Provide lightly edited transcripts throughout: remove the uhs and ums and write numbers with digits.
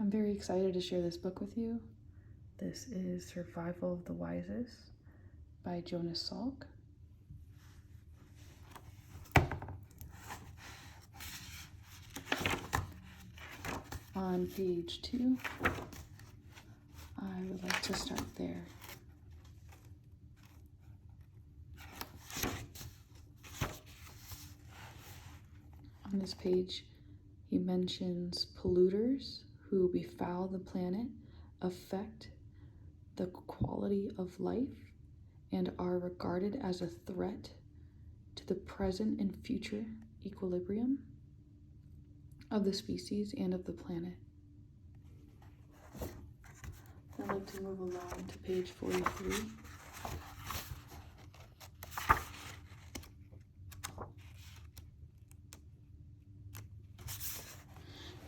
I'm very excited to share this book with you. This is Survival of the Wisest by Jonas Salk. On page 2, I would like to start there. On this page, he mentions polluters who befoul the planet, affect the quality of life, and are regarded as a threat to the present and future equilibrium of the species and of the planet. I'd like to move along to page 43.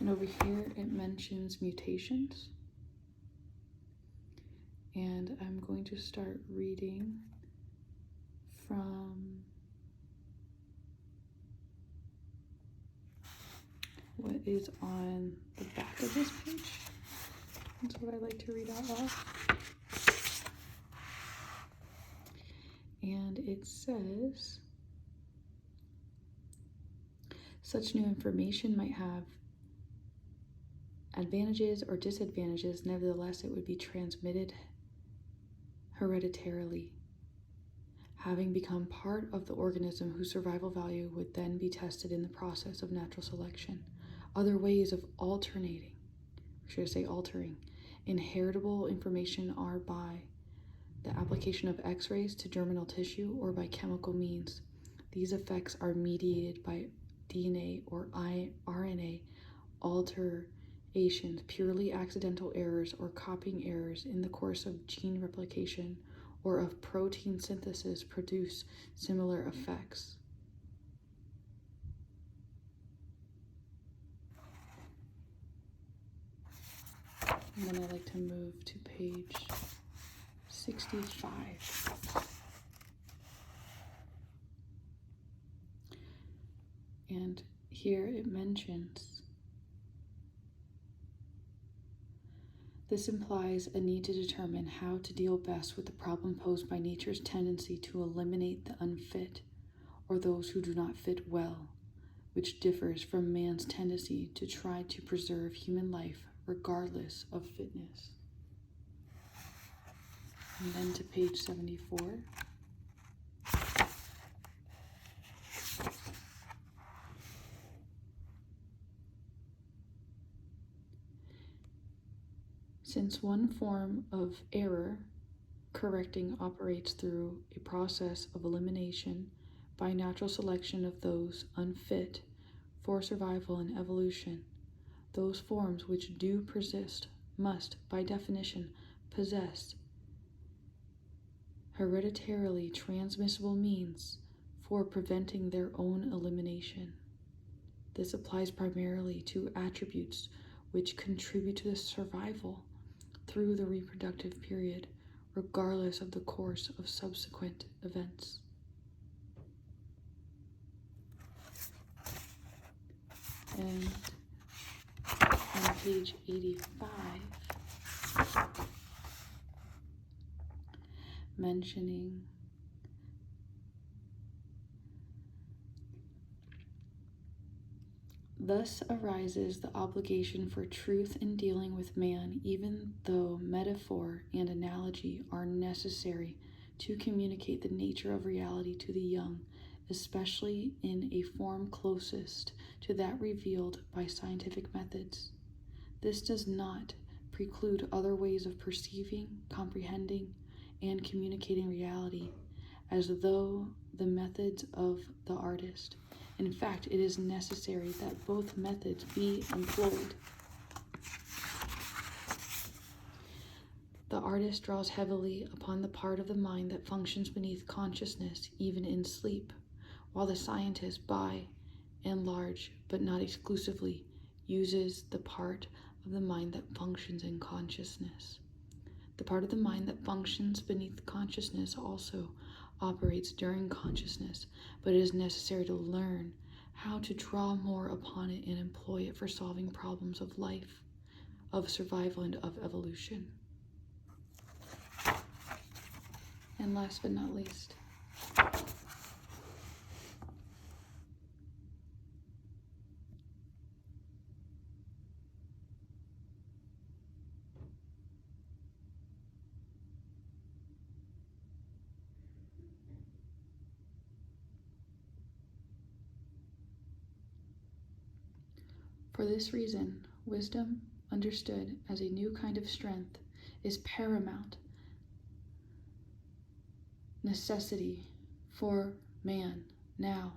And over here it mentions mutations. And I'm going to start reading from what is on the back of this page. That's what I like to read out loud. And it says, such new information might have advantages or disadvantages, nevertheless it would be transmitted hereditarily, having become part of the organism whose survival value would then be tested in the process of natural selection. Other ways of altering, inheritable information are by the application of X-rays to germinal tissue or by chemical means. These effects are mediated by DNA or RNA alterations, purely accidental errors or copying errors in the course of gene replication or of protein synthesis produce similar effects. And then I'd like to move to page 65. And here it mentions, this implies a need to determine how to deal best with the problem posed by nature's tendency to eliminate the unfit, or those who do not fit well, which differs from man's tendency to try to preserve human life regardless of fitness. And then to page 74. Since one form of error correcting operates through a process of elimination by natural selection of those unfit for survival and evolution, those forms which do persist must, by definition, possess hereditarily transmissible means for preventing their own elimination. This applies primarily to attributes which contribute to the survival through the reproductive period, regardless of the course of subsequent events. And on page 85, mentioning thus arises the obligation for truth in dealing with man, even though metaphor and analogy are necessary to communicate the nature of reality to the young, especially in a form closest to that revealed by scientific methods. This does not preclude other ways of perceiving, comprehending, and communicating reality, as though the methods of the artist. In fact, it is necessary that both methods be employed. The artist draws heavily upon the part of the mind that functions beneath consciousness, even in sleep, while the scientist, by and large, but not exclusively, uses the part of the mind that functions in consciousness. The part of the mind that functions beneath consciousness also operates during consciousness, but it is necessary to learn how to draw more upon it and employ it for solving problems of life, of survival and of evolution. And last but not least, for this reason, wisdom, understood as a new kind of strength, is paramount necessity for man now.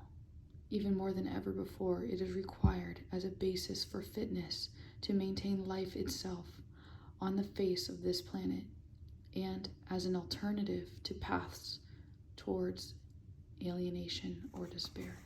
Even more than ever before, it is required as a basis for fitness to maintain life itself on the face of this planet, and as an alternative to paths towards alienation or despair.